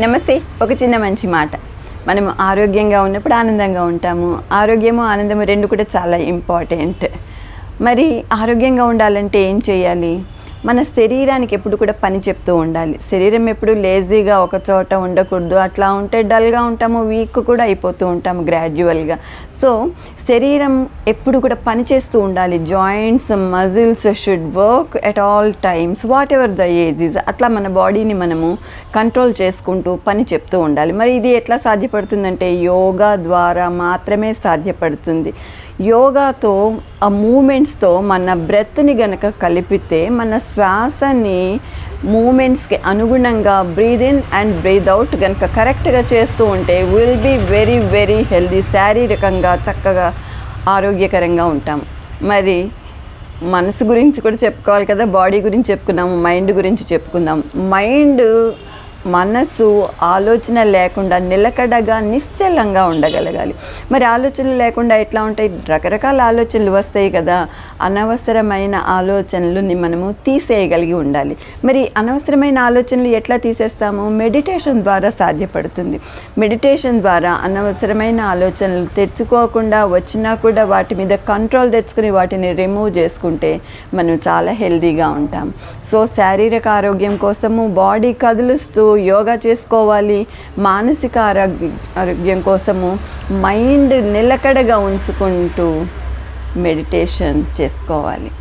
నమస్తే. ఒక చిన్న మంచి మాట. మనం ఆరోగ్యంగా ఉన్నప్పుడు ఆనందంగా ఉంటాము. ఆరోగ్యము, ఆనందము 2 కూడా చాలా ఇంపార్టెంట్. మరి ఆరోగ్యంగా ఉండాలంటే ఏం చేయాలి? మన శరీరానికి ఎప్పుడు కూడా పని చెప్తూ ఉండాలి. శరీరం ఎప్పుడు లేజీగా ఒక చోట ఉండకూడదు. అట్లా ఉంటే డల్గా ఉంటాము, వీక్ కూడా అయిపోతూ ఉంటాము గ్రాడ్యువల్గా. సో శరీరం ఎప్పుడు కూడా పని చేస్తూ ఉండాలి. Joints, muscles should work at all times what ever the age is. అట్లా మన బాడీని మనము కంట్రోల్ చేసుకుంటూ పని చెప్తూ ఉండాలి. మరి ఇది ఎట్లా సాధ్యపడుతుందంటే యోగా ద్వారా మాత్రమే సాధ్యపడుతుంది. యోగాతో ఆ మూమెంట్స్తో మన బ్రెత్ని గనక కలిపితే మన శ్వాసని మూమెంట్స్కి అనుగుణంగా breathe in and breathe out కనుక కరెక్ట్గా చేస్తూ ఉంటే will be very very healthy. శారీరకంగా చక్కగా ఆరోగ్యకరంగా ఉంటాం. మరి మనసు గురించి కూడా చెప్పుకోవాలి కదా. బాడీ గురించి చెప్పుకున్నాము, మైండ్ గురించి చెప్పుకుందాం. మనసు ఆలోచన లేకుండా నిలకడగా నిశ్చలంగా ఉండగలగాలి. మరి ఆలోచనలు లేకుండా ఎట్లా ఉంటాయి? రకరకాల ఆలోచనలు వస్తాయి కదా. అనవసరమైన ఆలోచనలని మనము తీసేయగలిగి ఉండాలి. మరి అనవసరమైన ఆలోచనలు ఎట్లా తీసేస్తాము? మెడిటేషన్ ద్వారా సాధ్యపడుతుంది. మెడిటేషన్ ద్వారా అనవసరమైన ఆలోచనలు తెచ్చుకోకుండా వచ్చినా కూడా వాటి మీద కంట్రోల్ తెచ్చుకుని వాటిని రిమూవ్ చేసుకుంటే మనం చాలా హెల్దీగా ఉంటాం. సో శారీరక ఆరోగ్యం కోసము బాడీ కదులుస్తూ యోగా చేసుకోవాలి. మానసిక ఆరోగ్యం కోసము మైండ్ నిలకడగా ఉంచుకుంటూ మెడిటేషన్ చేసుకోవాలి.